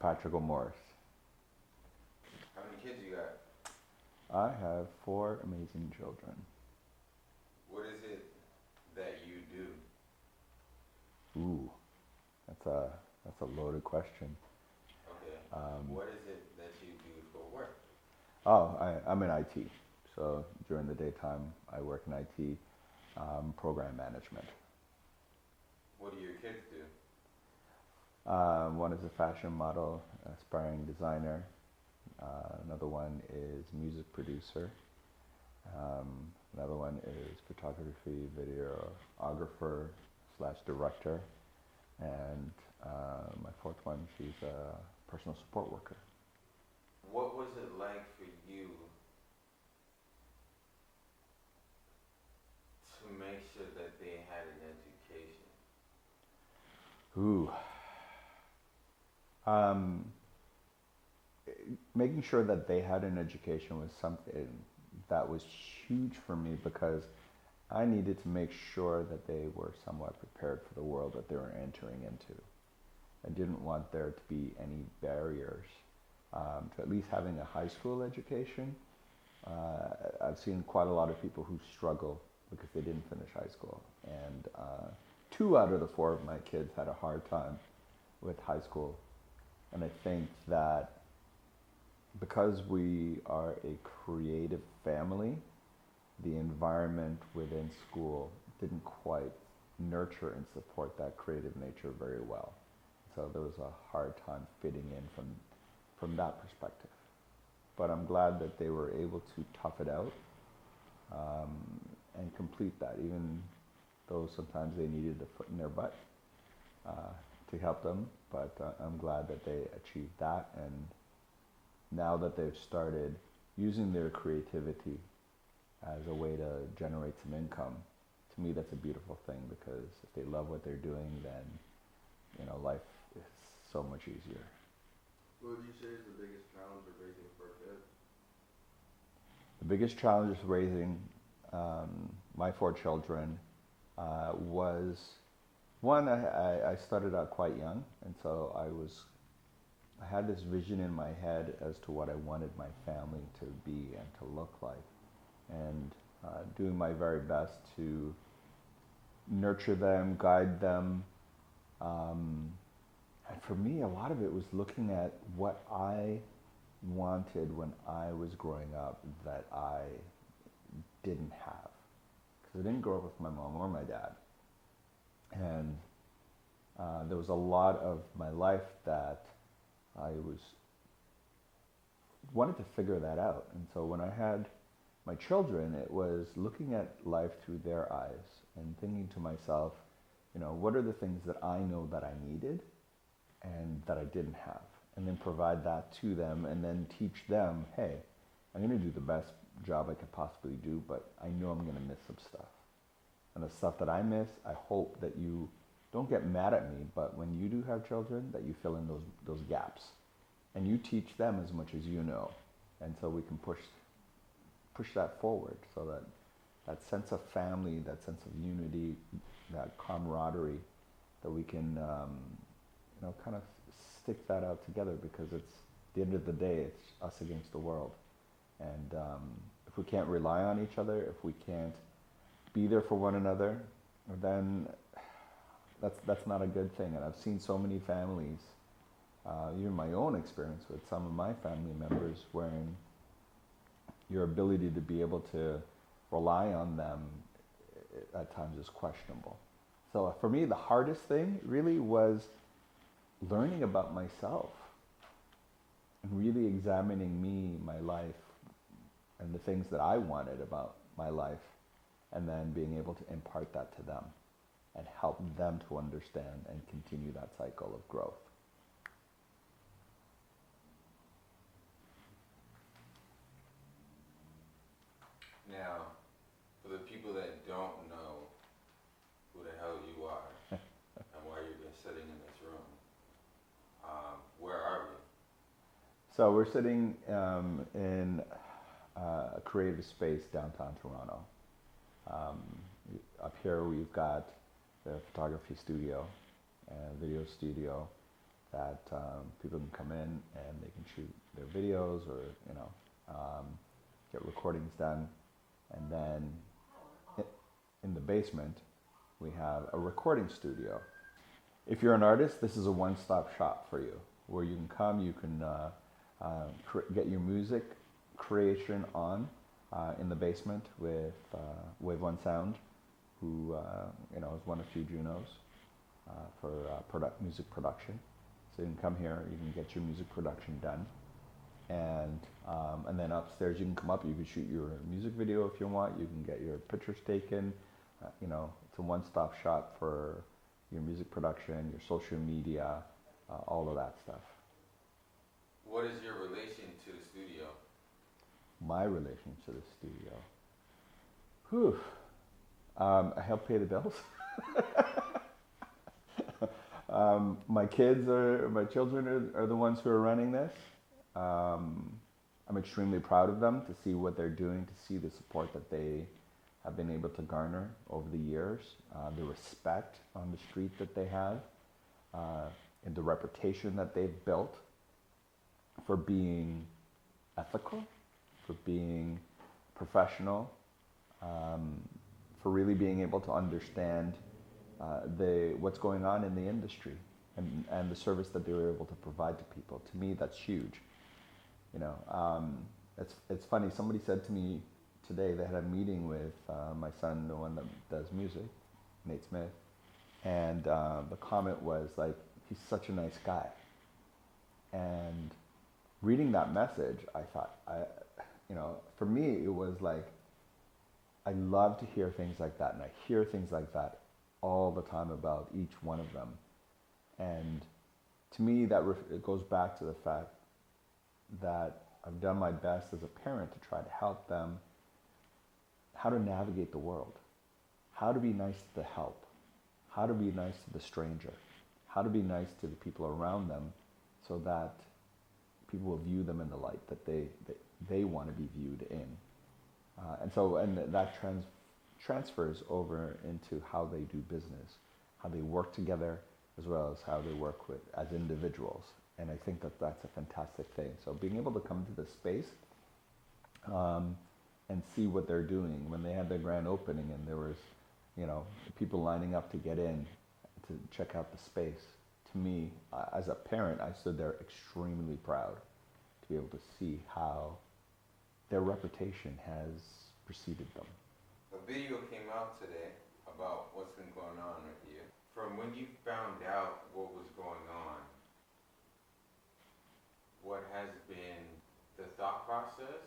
Patrick O'Morris. How many kids you got? I have four amazing children. What is it that you do? Ooh, that's a loaded question. Okay. Um, What is it that you do for work? I'm in IT. So during the daytime, I work in IT, program management. What do your kids do? One is a fashion model, aspiring designer. Another one is music producer. Um, Another one is photography, videographer slash director. And my fourth one, she's a personal support worker. What was it like for you to make sure that they had an education? Ooh. Um, Making sure that they had an education was something that was huge for me because I needed to make sure that they were somewhat prepared for the world that they were entering into. I didn't want there to be any barriers to at least having a high school education. I've seen quite a lot of people who struggle because they didn't finish high school. And two out of the four of my kids had a hard time with high school. And I think that because we are a creative family, the environment within school didn't quite nurture and support that creative nature very well. So there was a hard time fitting in from that perspective. But I'm glad that they were able to tough it out um, and complete that, even though sometimes they needed a foot in their butt to help them. But I'm glad that they achieved that, and now that they've started using their creativity as a way to generate some income, to me that's a beautiful thing, because if they love what they're doing, then life is so much easier. What would you say is the biggest challenge of raising four kids? The biggest challenge of raising my four children was one. I started out quite young, and so I had this vision in my head as to what I wanted my family to be and to look like, and doing my very best to nurture them, guide them. And for me, a lot of it was looking at what I wanted when I was growing up that I didn't have. Because I didn't grow up with my mom or my dad. And there was a lot of my life that I wanted to figure that out. And so when I had my children, it was looking at life through their eyes and thinking to myself, what are the things that I know that I needed and that I didn't have? And then provide that to them and then teach them, hey, I'm going to do the best job I could possibly do, but I know I'm going to miss some stuff. And the stuff that I miss, I hope that you don't get mad at me, but when you do have children, that you fill in those gaps. And you teach them as much as you know. And so we can push that forward, so that sense of family, that sense of unity, that camaraderie, that we can kind of stick that out together, because it's the end of the day, it's us against the world. And if we can't rely on each other, if we can't be there for one another, then that's not a good thing. And I've seen so many families, even my own experience with some of my family members, wherein your ability to be able to rely on them at times is questionable. So for me, the hardest thing really was learning about myself and really examining me, my life, and the things that I wanted about my life, and then being able to impart that to them and help them to understand and continue that cycle of growth. Now, for the people that don't know who the hell you are and why you've been sitting in this room, where are we? So we're sitting in a creative space downtown Toronto. Um, Up here we've got the photography studio, video studio, that people can come in and they can shoot their videos or get recordings done. And then in the basement, we have a recording studio. If you're an artist, this is a one-stop shop for you, where you can come, you can get your music creation on in the basement with Wave One Sound, who has won a few Junos for music production. So you can come here, you can get your music production done, and then upstairs you can come up, you can shoot your music video if you want, you can get your pictures taken. It's a one-stop shop for your music production, your social media, all of that stuff. What is your relation to the studio? My relation to the studio? Whew. I help pay the bills. My children are the ones who are running this. I'm extremely proud of them, to see what they're doing, to see the support that they have been able to garner over the years, the respect on the street that they have, and the reputation that they've built for being ethical, for being professional, for really being able to understand what's going on in the industry and the service that they were able to provide to people. To me, that's huge. It's funny. Somebody said to me today, they had a meeting with my son, the one that does music, Nate Smith, and the comment was like, he's such a nice guy. And reading that message, I thought, for me, it was like, I love to hear things like that, and I hear things like that all the time about each one of them. And to me, it goes back to the fact that I've done my best as a parent to try to help them how to navigate the world, how to be nice to the help, how to be nice to the stranger, how to be nice to the people around them, so that people will view them in the light that they want to be viewed in. And that transfers over into how they do business, how they work together, as well as how they work as individuals. And I think that that's a fantastic thing. So being able to come to this space and see what they're doing. When they had their grand opening and there was, people lining up to get in, to check out the space, to me, as a parent, I stood there extremely proud to be able to see how their reputation has preceded them. A video came out today about what's been going on with you. From when you found out what was going on, what has been the thought process,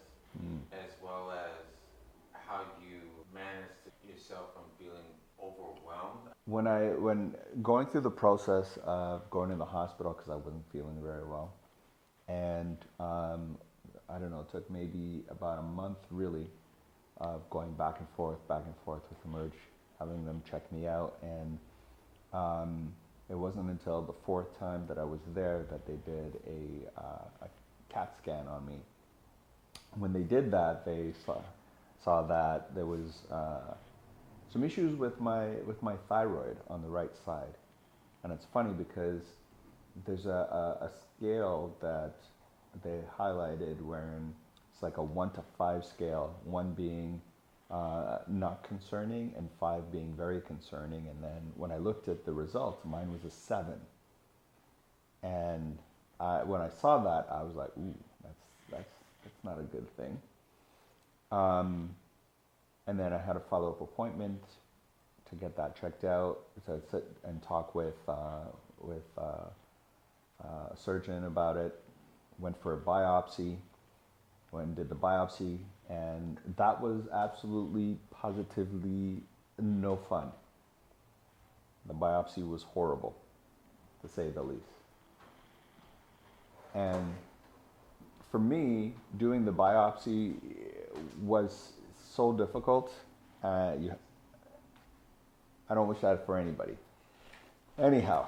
as well as how you managed to keep yourself from feeling overwhelmed? When going through the process of going in the hospital, because I wasn't feeling very well, and I don't know, it took maybe about a month really of going back and forth with Emerge, having them check me out, and it wasn't until the fourth time that I was there that they did a CAT scan on me. When they did that, they saw that there was some issues with my thyroid on the right side. And it's funny because there's a scale that they highlighted wherein it's like a 1 to 5 scale, 1 being not concerning and 5 being very concerning. And then when I looked at the results, mine was a 7. And when I saw that, I was like, ooh, that's not a good thing. And then I had a follow-up appointment to get that checked out, to sit and talk with a surgeon about it. Went for a biopsy, went and did the biopsy, and that was absolutely, positively no fun. The biopsy was horrible, to say the least. And for me, doing the biopsy was so difficult. I don't wish that for anybody. Anyhow,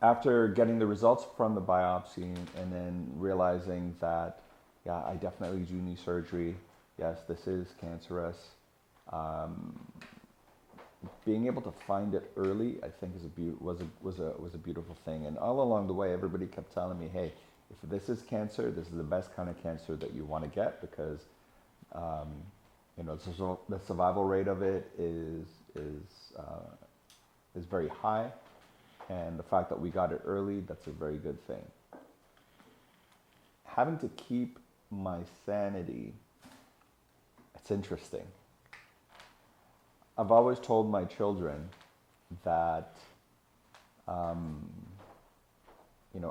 after getting the results from the biopsy and then realizing that, yeah, I definitely do need surgery. Yes, this is cancerous. being able to find it early, I think, was a beautiful thing. And all along the way, everybody kept telling me, "Hey, if this is cancer, this is the best kind of cancer that you want to get because, um, the survival rate of it is very high, and the fact that we got it early, that's a very good thing." Having to keep my sanity, it's interesting. I've always told my children that,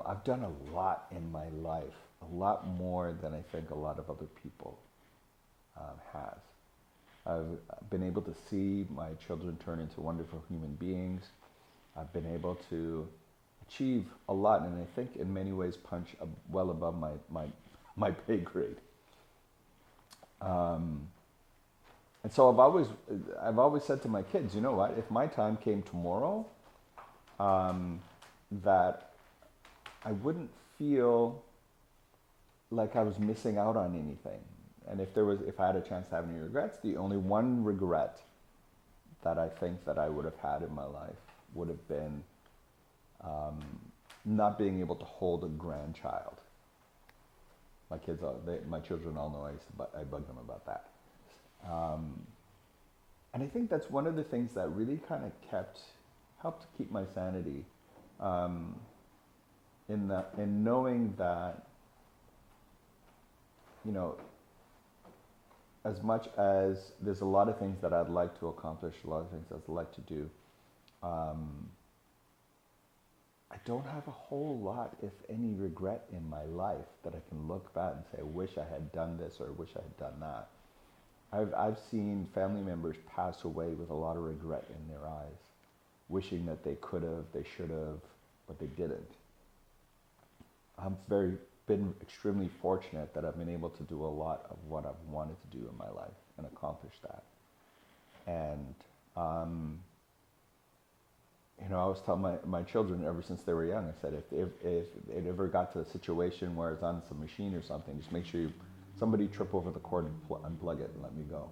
I've done a lot in my life, a lot more than I think a lot of other people has. I've been able to see my children turn into wonderful human beings. I've been able to achieve a lot, and I think in many ways punch well above my pay grade. And so I've always said to my kids, you know what? If my time came tomorrow, that I wouldn't feel like I was missing out on anything. And if I had a chance to have any regrets, the only one regret that I think that I would have had in my life would have been not being able to hold a grandchild. My children all know I bug them about that. And I think that's one of the things that really kind of helped keep my sanity, in knowing that, as much as there's a lot of things that I'd like to accomplish, a lot of things I'd like to do, I don't have a whole lot, if any, regret in my life that I can look back and say, I wish I had done this or I wish I had done that. I've seen family members pass away with a lot of regret in their eyes, wishing that they could have, they should have, but they didn't. I've been extremely fortunate that I've been able to do a lot of what I've wanted to do in my life and accomplish that. And I always tell my children ever since they were young, I said, if it ever got to a situation where it's on some machine or something, just make sure somebody trip over the cord and unplug it and let me go.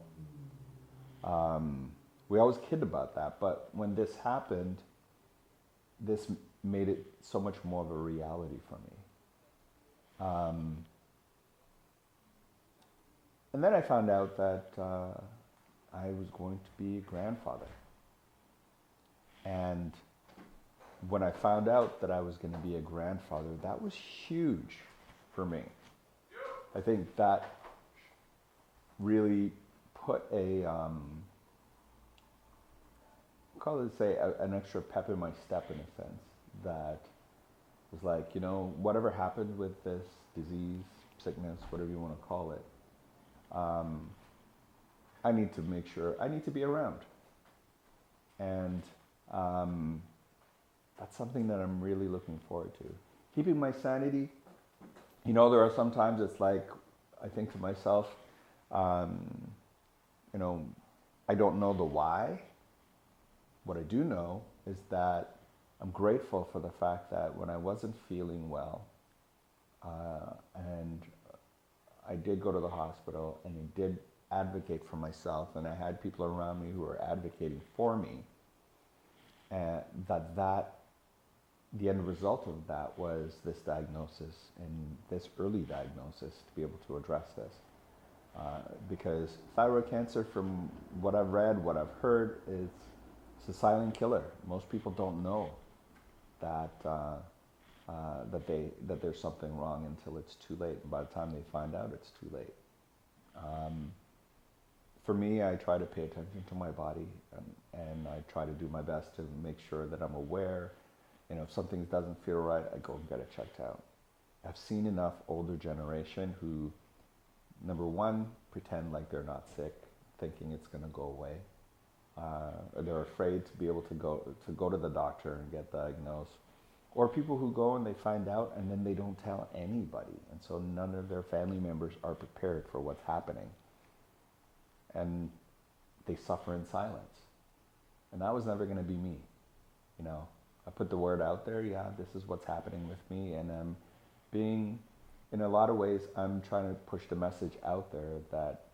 We always kid about that, but when this happened, this made it so much more of a reality for me. And then I found out that I was going to be a grandfather. And when I found out that I was going to be a grandfather, that was huge for me. I think that really put an extra pep in my step, in a sense, that was like, whatever happened with this disease, sickness, whatever you want to call it, I need to make sure, I need to be around. And that's something that I'm really looking forward to. Keeping my sanity. There are some times it's like, I think to myself, I don't know the why. What I do know is that I'm grateful for the fact that when I wasn't feeling well, and I did go to the hospital and I did advocate for myself, and I had people around me who were advocating for me, and the end result of that was this diagnosis, and this early diagnosis to be able to address this. Because thyroid cancer, from what I've read, what I've heard, it's a silent killer. Most people don't know that there's something wrong until it's too late. And by the time they find out, it's too late. For me, I try to pay attention to my body, and I try to do my best to make sure that I'm aware. If something doesn't feel right, I go and get it checked out. I've seen enough older generation who, number one, pretend like they're not sick, thinking it's going to go away. Or they're afraid to be able to go to the doctor and get diagnosed. Or people who go and they find out and then they don't tell anybody. And so none of their family members are prepared for what's happening. And they suffer in silence. And that was never going to be me. I put the word out there, this is what's happening with me. And in a lot of ways, I'm trying to push the message out there that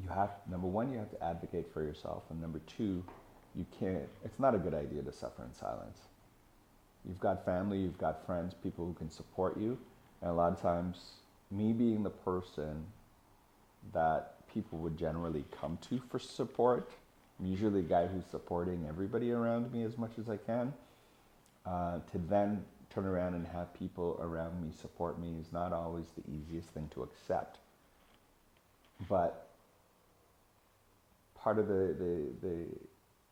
you have, number one, you have to advocate for yourself, and number two, you can't, it's not a good idea to suffer in silence. You've got family, you've got friends, people who can support you, and a lot of times, me being the person that people would generally come to for support, I'm usually the guy who's supporting everybody around me as much as I can, to then turn around and have people around me support me is not always the easiest thing to accept. But part of the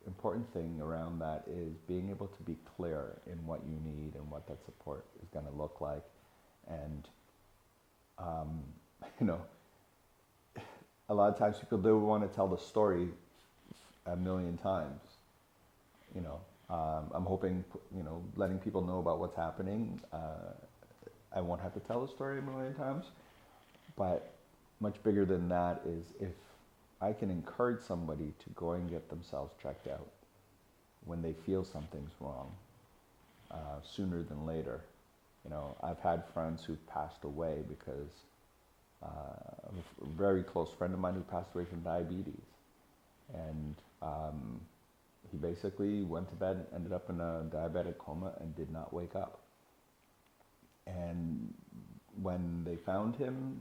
important thing around that is being able to be clear in what you need and what that support is going to look like. And, you know, a lot of times people do want to tell the story a million times. You know, I'm hoping, you know, letting people know about what's happening. I won't have to tell the story a million times, but much bigger than that is if I can encourage somebody to go and get themselves checked out when they feel something's wrong, sooner than later. You know, I've had friends who've passed away because a very close friend of mine who passed away from diabetes. And he basically went to bed, ended up in a diabetic coma and did not wake up. And when they found him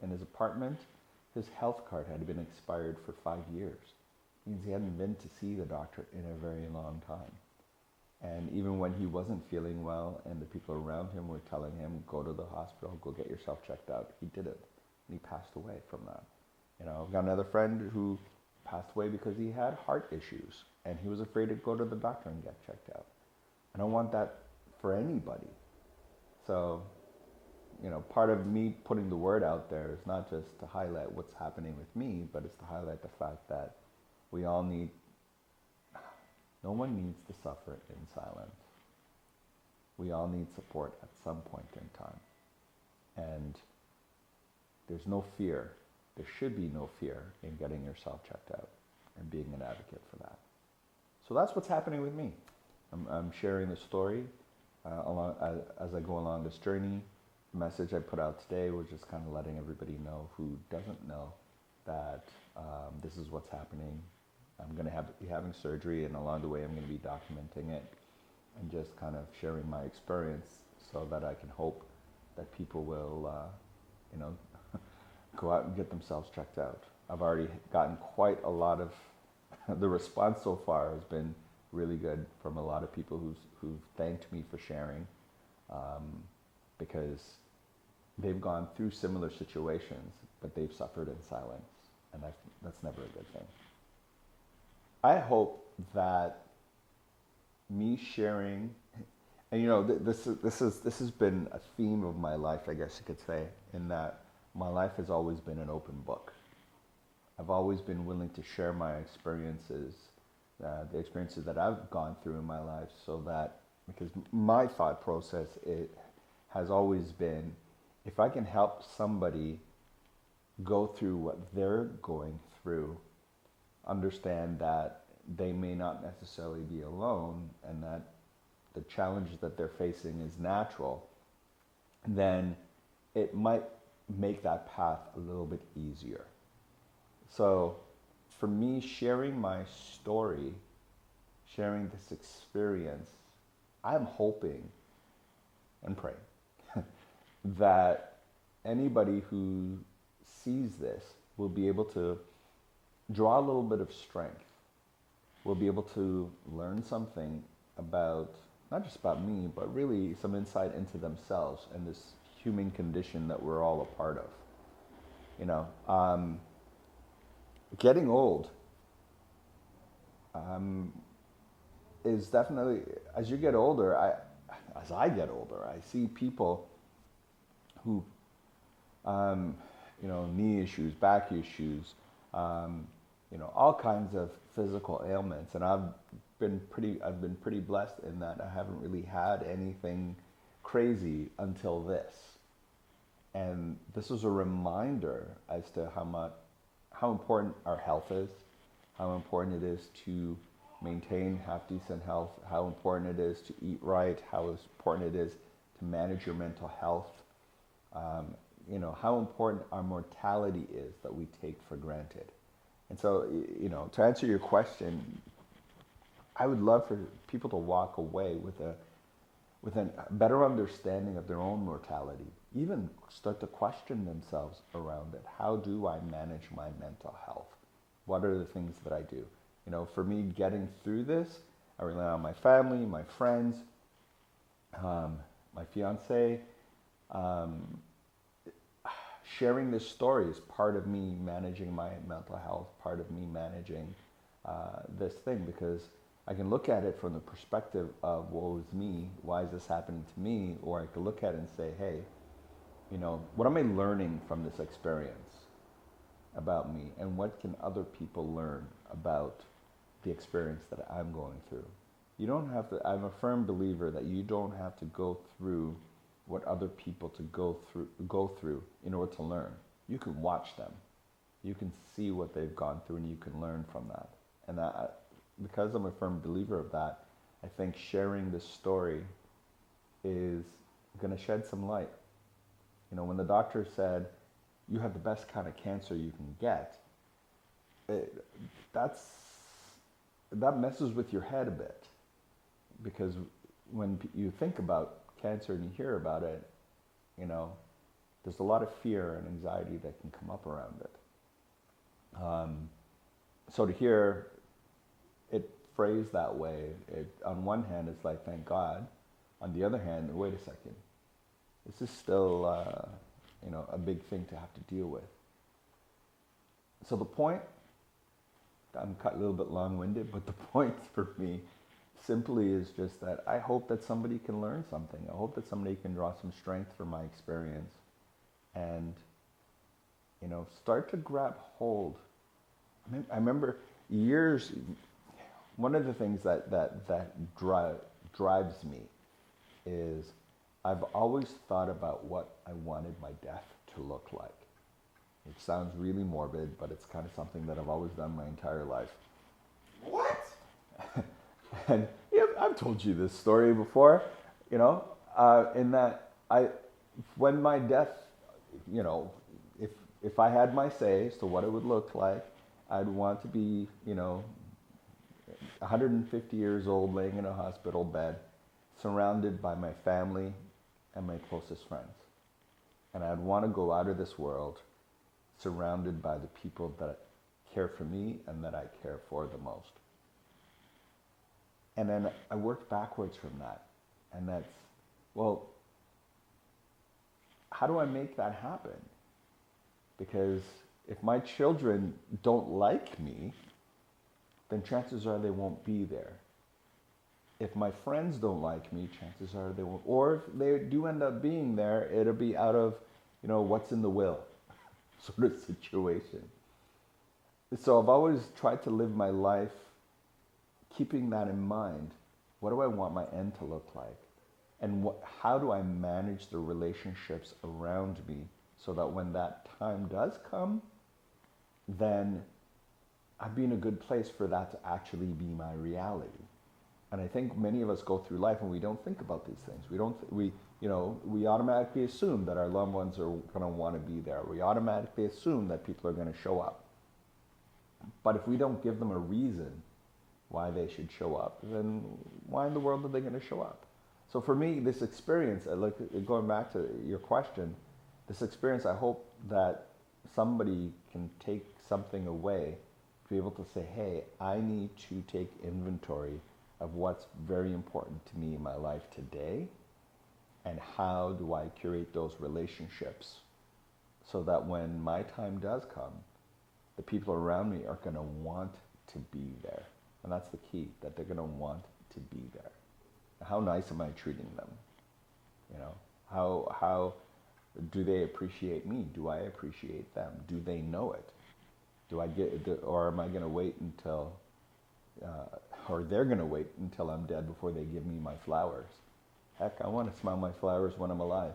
in his apartment, his health card had been expired for 5 years. It means he hadn't been to see the doctor in a very long time. And even when he wasn't feeling well and the people around him were telling him, go to the hospital, go get yourself checked out, he didn't. And he passed away from that. You know, I've got another friend who passed away because he had heart issues and he was afraid to go to the doctor and get checked out. I don't want that for anybody. So, you know, part of me putting the word out there is not just to highlight what's happening with me, but it's to highlight the fact that we all need, no one needs to suffer in silence. We all need support at some point in time. And there's no fear. There should be no fear in getting yourself checked out and being an advocate for that. So that's what's happening with me. I'm sharing the story as I go along this journey. The message I put out today was just kind of letting everybody know who doesn't know that this is what's happening. I'm going to be having surgery, and along the way I'm going to be documenting it and just kind of sharing my experience so that I can hope that people will, you know, go out and get themselves checked out. I've already gotten quite a lot of, the response so far has been really good from a lot of people who've thanked me for sharing, because they've gone through similar situations, but they've suffered in silence, and that's never a good thing. I hope that me sharing, and you know, this has been a theme of my life, I guess you could say, in that my life has always been an open book. I've always been willing to share my experiences, the experiences that I've gone through in my life, so that, because my thought process, it has always been, if I can help somebody go through what they're going through, understand that they may not necessarily be alone and that the challenge that they're facing is natural, then it might make that path a little bit easier. So for me, sharing my story, sharing this experience, I'm hoping and praying that anybody who sees this will be able to draw a little bit of strength, will be able to learn something about, not just about me, but really some insight into themselves and this human condition that we're all a part of. You know, getting old is definitely, as you get older, as I get older, I see people who, you know, knee issues, back issues, you know, all kinds of physical ailments, and I've been pretty blessed in that I haven't really had anything crazy until this. And this was a reminder as to how important our health is, how important it is to maintain half decent health, how important it is to eat right, how important it is to manage your mental health, you know, how important our mortality is that we take for granted. And so, to answer your question, I would love for people to walk away with a better understanding of their own mortality, even start to question themselves around it. How do I manage my mental health? What are the things that I do? For me, getting through this, I rely on my family, my friends, my fiance. Sharing this story is part of me managing my mental health, part of me managing this thing, because I can look at it from the perspective of woe is me, why is this happening to me? Or I could look at it and say, hey, what am I learning from this experience about me? And what can other people learn about the experience that I'm going through? You don't have to, I'm a firm believer that you don't have to go through what other people to go through in order to learn. You can watch them. You can see what they've gone through and you can learn from that. And because I'm a firm believer of that, I think sharing this story is going to shed some light. When the doctor said, you have the best kind of cancer you can get, that messes with your head a bit. Because when you think about cancer and you hear about it, there's a lot of fear and anxiety that can come up around it. So to hear it phrased that way, on one hand, it's like, thank God. On the other hand, wait a second. This is still, a big thing to have to deal with. So the point, I'm a little bit long-winded, but the point for me simply is just that I hope that somebody can learn something. I hope that somebody can draw some strength from my experience and, start to grab hold. I remember years, one of the things that drives me is I've always thought about what I wanted my death to look like. It sounds really morbid, but it's kind of something that I've always done my entire life. What? And I've told you this story before, in that when my death, if I had my say as to what it would look like, I'd want to be, 150 years old, laying in a hospital bed, surrounded by my family and my closest friends. And I'd want to go out of this world surrounded by the people that care for me and that I care for the most. And then I worked backwards from that. And that's, well, how do I make that happen? Because if my children don't like me, then chances are they won't be there. If my friends don't like me, chances are they won't. Or if they do end up being there, it'll be out of, what's in the will sort of situation. So I've always tried to live my life keeping that in mind. What do I want my end to look like? And how do I manage the relationships around me so that when that time does come, then I'd be in a good place for that to actually be my reality. And I think many of us go through life and we don't think about these things. We automatically assume that our loved ones are going to want to be there. We automatically assume that people are going to show up. But if we don't give them a reason why they should show up, then why in the world are they going to show up? So for me, this experience, going back to your question, this experience, I hope that somebody can take something away to be able to say, hey, I need to take inventory of what's very important to me in my life today, and how do I curate those relationships so that when my time does come, the people around me are going to want to be there. And that's the key, that they're going to want to be there. How nice am I treating them? How do they appreciate me? Do I appreciate them? Do they know it? Or am I going to wait until, or they're going to wait until I'm dead before they give me my flowers? Heck, I want to smell my flowers when I'm alive.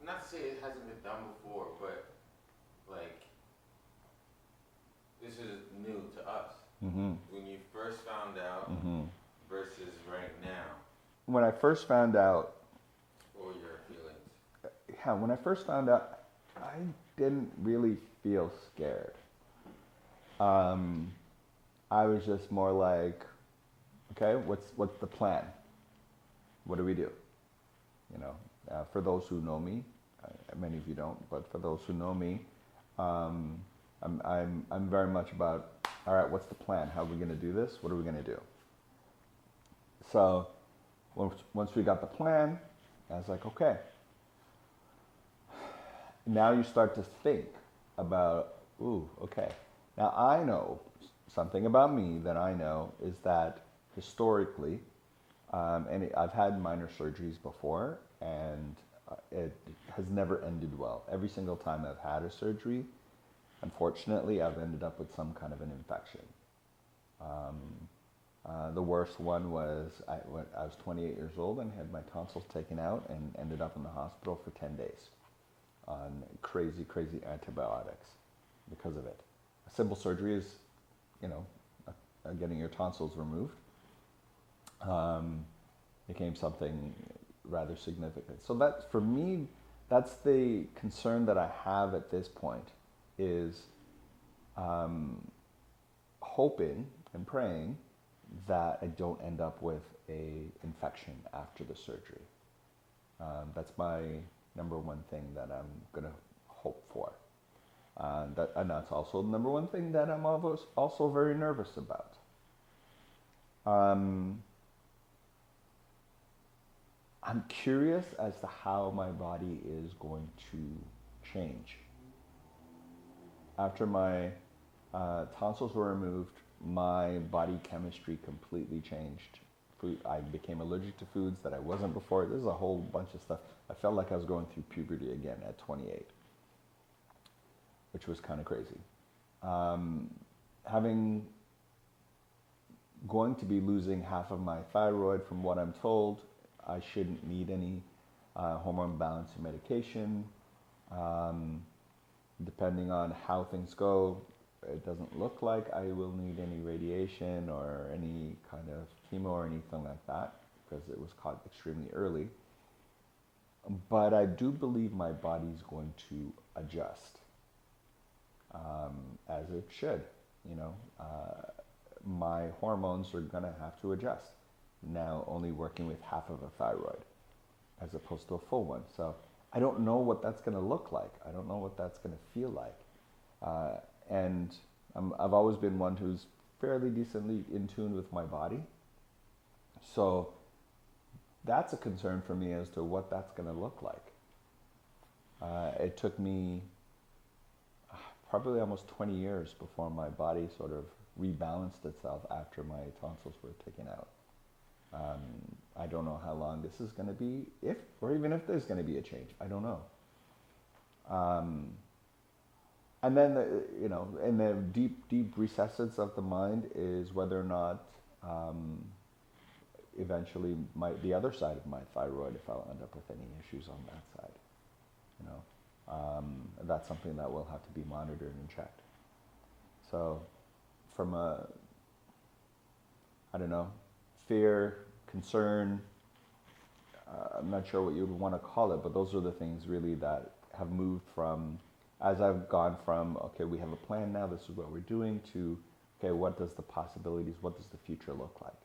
not to say it hasn't been done before, but like this is new to us. Mm-hmm. When you first found out Mm-hmm. versus right now, When I first found out, what were your feelings? yeah, when I first found out, I didn't really feel scared. I was just more like, okay, what's the plan? What do we do? You know, for those who know me, many of you don't, but for those who know me, I'm very much about, all right, what's the plan? How are we going to do this? What are we going to do? So once we got the plan, I was like, okay. Now you start to think about, ooh, okay. Now I know something about me that I know is that historically, I've had minor surgeries before, and it has never ended well. Every single time I've had a surgery, unfortunately, I've ended up with some kind of an infection. The worst one was when I was 28 years old and had my tonsils taken out and ended up in the hospital for 10 days on crazy, crazy antibiotics because of it. A simple surgery is, you know, getting your tonsils removed. Became something rather significant. So that, for me, that's the concern that I have at this point, is hoping and praying that I don't end up with a infection after the surgery. That's my number one thing that I'm gonna hope for. And that's also the number one thing that I'm also very nervous about. I'm curious as to how my body is going to change. After my tonsils were removed, my body chemistry completely changed. I became allergic to foods that I wasn't before. There's a whole bunch of stuff. I felt like I was going through puberty again at 28, which was kind of crazy. Going to be losing half of my thyroid, from what I'm told, I shouldn't need any hormone balancing medication. Depending on how things go, it doesn't look like I will need any radiation or any kind of chemo or anything like that, because it was caught extremely early. But I do believe my body's going to adjust, as it should. You know, my hormones are going to have to adjust. Now only working with half of a thyroid as opposed to a full one. So I don't know what that's going to look like. I don't know what that's going to feel like. And I've always been one who's fairly decently in tune with my body. So that's a concern for me as to what that's going to look like. It took me probably almost 20 years before my body sort of rebalanced itself after my tonsils were taken out. I don't know how long this is going to be, or even if there's going to be a change. I don't know. And then, in the deep, deep recesses of the mind is whether or not eventually the other side of my thyroid, if I'll end up with any issues on that side. That's something that will have to be monitored and checked. So from fear, concern, I'm not sure what you would want to call it, but those are the things really that have moved from, as I've gone from, okay, we have a plan now, this is what we're doing, to, okay, what does the possibilities, what does the future look like?